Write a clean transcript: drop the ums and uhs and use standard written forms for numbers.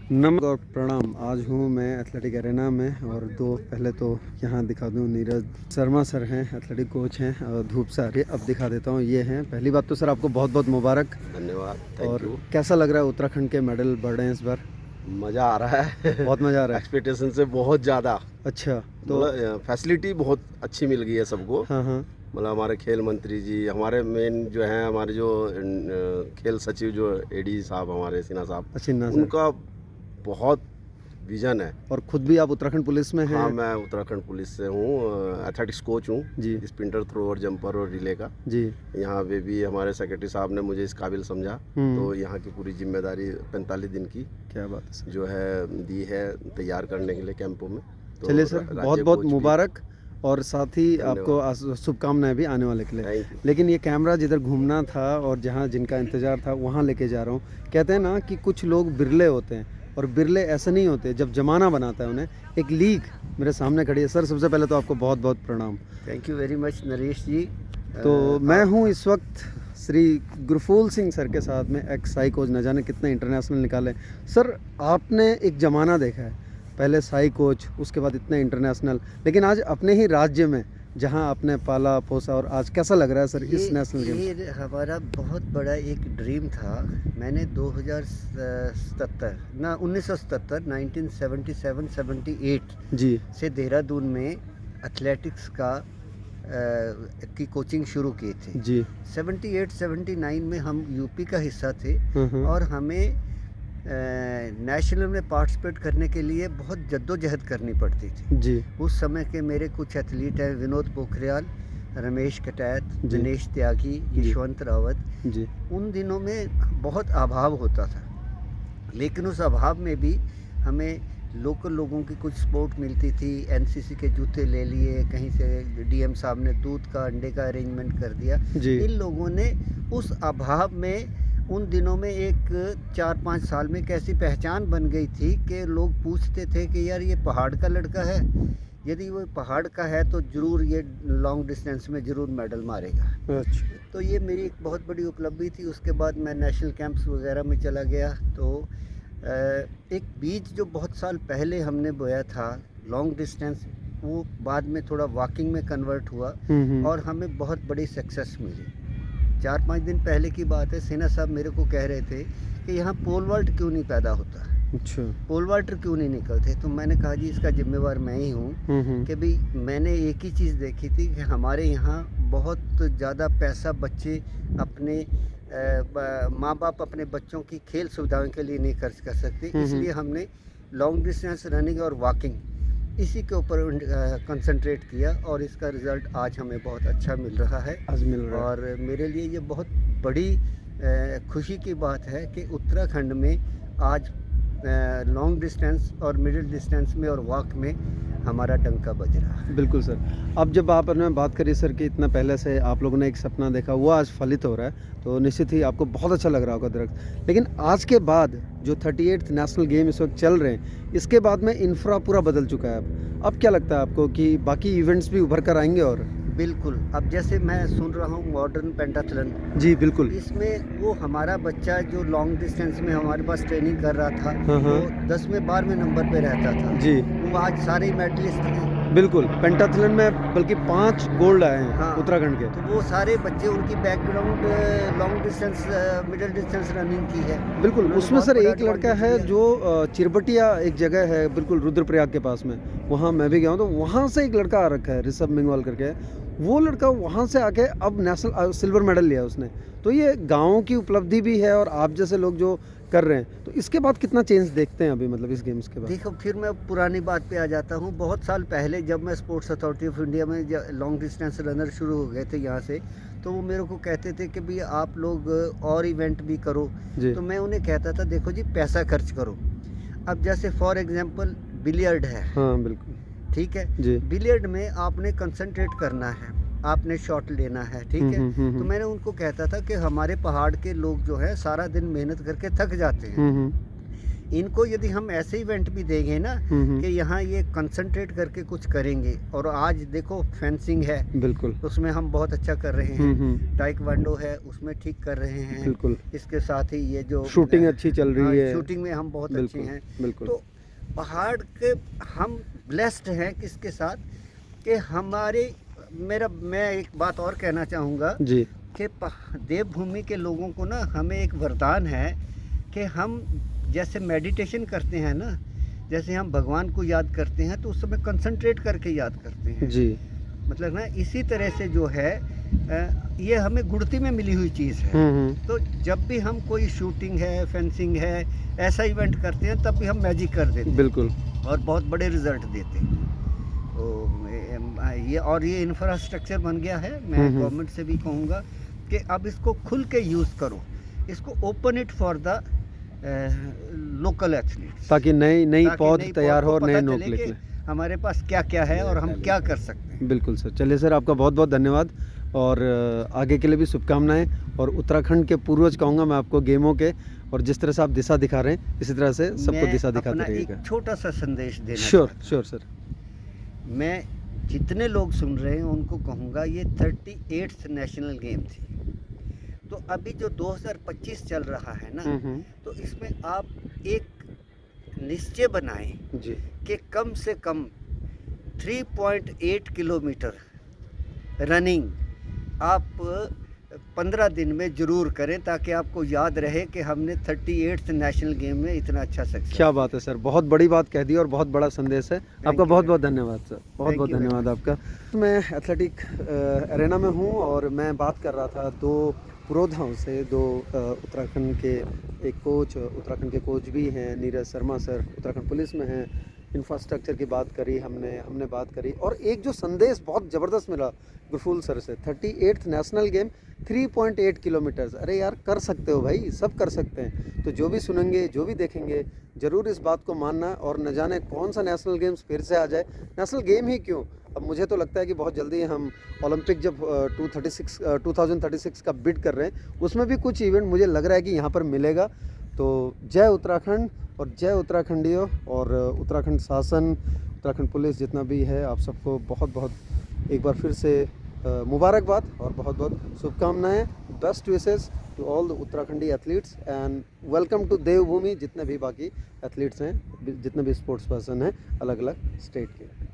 नमस्कार और प्रणाम। आज हूँ मैं एथलेटिक एरेना में और पहले तो यहाँ दिखा दूँ, नीरज शर्मा सर हैं, एथलेटिक कोच हैं। और धूप से आ रही है, अब दिखा देता हूँ। ये हैं। पहली बात तो सर आपको बहुत बहुत मुबारक। धन्यवाद, थैंक और यू। कैसा लग रहा है उत्तराखंड के मेडल बढ़ रहे हैं इस बार? मज़ा आ रहा है बहुत मज़ा आ रहा है। एक्सपेक्टेशन से बहुत ज़्यादा। अच्छा, तो मतलब फैसिलिटी बहुत अच्छी मिल गई है सबको। हाँ हाँ, मतलब हमारे खेल मंत्री जी, हमारे मेन जो हैं, हमारे जो खेल सचिव जो एडी साहब, हमारे सिन्हा साहब, अचिन्ना सर। उनका बहुत विजन है। और खुद भी आप उत्तराखंड पुलिस में हैं? हाँ, मैं उत्तराखंड पुलिस से हूँ, एथलेटिक्स कोच हूँ जी स्प्रिंटर, थ्रोअर, जंपर और रिले का। जी। यहाँ पे भी हमारे सेक्रेटरी साहब ने मुझे इस काबिल समझा, तो यहाँ की पूरी जिम्मेदारी 45 दिन की क्या बात है सर। जो है दी है तैयार करने के लिए कैंपों में। तो चलिए सर, बहुत बहुत मुबारक। और साथ ही आपको शुभकामनाएं भी आने वाले के लिए। Thank you. लेकिन ये कैमरा जिधर घूमना था और जहाँ जिनका इंतज़ार था वहाँ लेके जा रहा हूँ। कहते हैं ना कि कुछ लोग बिरले होते हैं, और बिरले ऐसे नहीं होते, जब ज़माना बनाता है उन्हें। एक लीग मेरे सामने खड़ी है। सर, सबसे पहले तो आपको बहुत बहुत प्रणाम। Thank you very much Naresh ji. तो मैं हूँ इस वक्त श्री गुरफूल सिंह सर के साथ में, एक्स साई कोच, न जाने कितने इंटरनेशनल निकाले। सर, आपने एक ज़माना देखा है, पहले साई कोच, उसके बाद इतने इंटरनेशनल, लेकिन आज अपने ही राज्य में जहां आपने पाला पोसा, और आज कैसा लग रहा है सर इस नेशनल गेम? ये हमारा बहुत बड़ा एक ड्रीम था। मैंने 2077 ना 1977 1977-78 जी से देहरादून में एथलेटिक्स की कोचिंग शुरू की थी। जी। 78-79 में हम यूपी का हिस्सा थे, हम्म। और हमें नेशनल में पार्टिसिपेट करने के लिए बहुत जद्दोजहद करनी पड़ती थी। जी उस समय के मेरे कुछ एथलीट हैं, विनोद पोखरियाल, रमेश कटैत, जी। दिनेश त्यागी, यशवंत रावत। जी उन दिनों में बहुत अभाव होता था, लेकिन उस अभाव में भी हमें लोकल लोगों की कुछ सपोर्ट मिलती थी। एनसीसी के जूते ले लिए, कहीं से डीएम साहब ने दूध का, अंडे का अरेंजमेंट कर दिया। जी। इन लोगों ने उस अभाव में उन दिनों में एक 4-5 साल में कैसी पहचान बन गई थी कि लोग पूछते थे कि यार ये पहाड़ का लड़का है, यदि वो पहाड़ का है तो ज़रूर ये लॉन्ग डिस्टेंस में ज़रूर मेडल मारेगा। अच्छा। तो ये मेरी एक बहुत बड़ी उपलब्धि थी। उसके बाद मैं नेशनल कैंप्स वगैरह में चला गया। तो एक बीज जो बहुत साल पहले हमने बोया था लॉन्ग डिस्टेंस, वो बाद में थोड़ा वॉकिंग में कन्वर्ट हुआ, और हमें बहुत बड़ी सक्सेस मिली। 4-5 दिन पहले की बात है, सिन्हा साहब मेरे को कह रहे थे कि यहाँ पोल वाल्ट क्यों नहीं पैदा होता, अच्छा। पोल वाल्टर क्यों नहीं निकलते। तो मैंने कहा जी इसका जिम्मेवार मैं ही हूँ कि भाई मैंने एक ही चीज़ देखी थी कि हमारे यहाँ बहुत ज़्यादा पैसा बच्चे अपने माँ बाप अपने बच्चों की खेल सुविधाओं के लिए नहीं खर्च कर सकते, इसलिए हमने लॉन्ग डिस्टेंस रनिंग और वॉकिंग इसी के ऊपर कंसंट्रेट किया, और इसका रिज़ल्ट आज हमें बहुत अच्छा मिल रहा है। आज मिल रहा है। और मेरे लिए ये बहुत बड़ी खुशी की बात है कि उत्तराखंड में आज लॉन्ग डिस्टेंस और मिडिल डिस्टेंस में और वॉक में हमारा डंका बज रहा है। बिल्कुल सर। अब जब आपने बात करी सर कि इतना पहले से आप लोगों ने एक सपना देखा, वो आज फलित हो रहा है, तो निश्चित ही आपको बहुत अच्छा लग रहा होगा दरअसल। लेकिन आज के बाद जो 38th नेशनल गेम इस वक्त चल रहे हैं, इसके बाद में इंफ्रा पूरा बदल चुका है। अब क्या लगता है आपको कि बाकी इवेंट्स भी उभर कर आएंगे? और बिल्कुल, अब जैसे मैं सुन रहा हूँ मॉडर्न पेंटाथलन, जी बिल्कुल। इसमें वो हमारा बच्चा जो लॉन्ग डिस्टेंस में हमारे पास ट्रेनिंग कर रहा था, हाँ। वो 10वें 12वें नंबर पे रहता था जी वो आज सारे मेडलिस्ट हैं। बिल्कुल। पेंटाथलन में बल्कि 5 गोल्ड आए हैं। हाँ, उत्तराखंड के। तो वो सारे बच्चे, उनकी background long distance middle distance running की है। बिल्कुल। उन्होंने उसमें बहुत सर बड़ा एक लड़का advantage है लिया। जो चिरबटिया एक जगह है बिल्कुल रुद्रप्रयाग के पास में, वहाँ मैं भी गया हूँ, तो वहाँ से एक लड़का आ रखा है, ऋषभ मिंगवाल करके। वो लड़का वहाँ से आके अब नेशनल सिल्वर मेडल लिया उसने। तो ये गाँव की उपलब्धि भी है, और आप जैसे लोग जो कर रहे हैं, तो इसके बाद कितना चेंज देखते हैं अभी, मतलब इस गेम्स के बाद? देखो, फिर मैं पुरानी बात पे आ जाता हूँ। बहुत साल पहले जब मैं स्पोर्ट्स अथॉरिटी ऑफ इंडिया में लॉन्ग डिस्टेंस रनर शुरू हो गए थे यहाँ से, तो वो मेरे को कहते थे कि भैया आप लोग और इवेंट भी करो। तो मैं उन्हें कहता था देखो जी, पैसा खर्च करो। अब जैसे फॉर एग्जांपल बिलियर्ड है, हाँ बिल्कुल। ठीक है, जी। बिलियर्ड में आपने कंसंट्रेट करना है, आपने शॉट लेना है, ठीक है। तो मैंने उनको कहता था कि हमारे पहाड़ के लोग जो है सारा दिन मेहनत करके थक जाते हैं, इनको यदि हम ऐसे इवेंट भी देंगे ना कि यहाँ ये कंसंट्रेट करके कुछ करेंगे, और आज देखो फेंसिंग है, बिल्कुल उसमें हम बहुत अच्छा कर रहे हैं, टाइकवांडो है उसमें ठीक कर रहे हैं, बिल्कुल। इसके साथ ही ये जो शूटिंग अच्छी चल रही है, शूटिंग में हम बहुत अच्छे हैं। बिल्कुल। तो पहाड़ के हम ब्लेस्ड हैं किसके साथ कि हमारे मैं एक बात और कहना चाहूँगा जी कि देवभूमि के लोगों को ना हमें एक वरदान है कि हम जैसे मेडिटेशन करते हैं ना, जैसे हम भगवान को याद करते हैं तो उस समय कंसंट्रेट करके याद करते हैं जी, मतलब ना इसी तरह से जो है ये हमें गुड़ती में मिली हुई चीज़ है। तो जब भी हम कोई शूटिंग है, फेंसिंग है, ऐसा इवेंट करते हैं तब भी हम मैजिक कर देते हैं बिल्कुल। और बहुत बड़े रिजल्ट देते हैं। तो ये इंफ्रास्ट्रक्चर बन गया है। मैं गवर्नमेंट से भी कहूँगा कि अब इसको खुल के यूज़ करो, इसको open it for the local athletes, ताकि नई पौध तैयार हो और नए नोक कि निकले। हमारे पास क्या क्या है और हम क्या कर सकते हैं। बिल्कुल सर। चलिए सर, आपका बहुत बहुत धन्यवाद और आगे के लिए भी शुभकामनाएं। और उत्तराखंड के पूर्वज कहूँगा मैं आपको गेमों के, और जिस तरह से आप दिशा दिखा रहे हैं इसी तरह से सबको दिशा दिखाते रहिएगा। एक छोटा सा संदेश देना श्योर श्योर सर। मैं जितने लोग सुन रहे हैं उनको कहूँगा ये 38th नेशनल गेम थी, तो अभी जो 2025 चल रहा है ना, तो इसमें आप एक निश्चय बनाएं जी कि कम से कम 3.8 किलोमीटर रनिंग आप 15 दिन में ज़रूर करें, ताकि आपको याद रहे कि हमने 38th नेशनल गेम में इतना अच्छा सक्सेस। क्या बात है सर, बहुत बड़ी बात कह दी और बहुत बड़ा संदेश है। आपका बहुत बहुत धन्यवाद सर, बहुत बहुत धन्यवाद आपका। मैं एथलेटिक एरेना में हूँ और मैं बात कर रहा था दो पुरोधाओं से, दो उत्तराखंड के एक कोच, उत्तराखंड के कोच भी हैं नीरज शर्मा सर, उत्तराखंड पुलिस में हैं। इंफ्रास्ट्रक्चर की बात करी हमने बात करी, और एक जो संदेश बहुत ज़बरदस्त मिला गुरफूल सर से, 38th नेशनल गेम 3.8 किलोमीटर्स। अरे यार, कर सकते हो भाई, सब कर सकते हैं। तो जो भी सुनेंगे, जो भी देखेंगे, ज़रूर इस बात को मानना, और न जाने कौन सा नेशनल गेम्स फिर से आ जाए। नेशनल गेम ही क्यों, अब मुझे तो लगता है कि बहुत जल्दी हम ओलंपिक जब 2036 का बिड कर रहे हैं, उसमें भी कुछ इवेंट मुझे लग रहा है कि यहाँ पर मिलेगा। तो जय उत्तराखंड और जय उत्तराखंडियों, और उत्तराखंड शासन, उत्तराखंड पुलिस जितना भी है, आप सबको बहुत बहुत एक बार फिर से मुबारकबाद और बहुत बहुत शुभकामनाएं। Best wishes to all the Uttarakhandi athletes and welcome to Devbhoomi, जितने भी बाकी एथलीट्स हैं, जितने भी स्पोर्ट्स पर्सन हैं अलग अलग स्टेट के।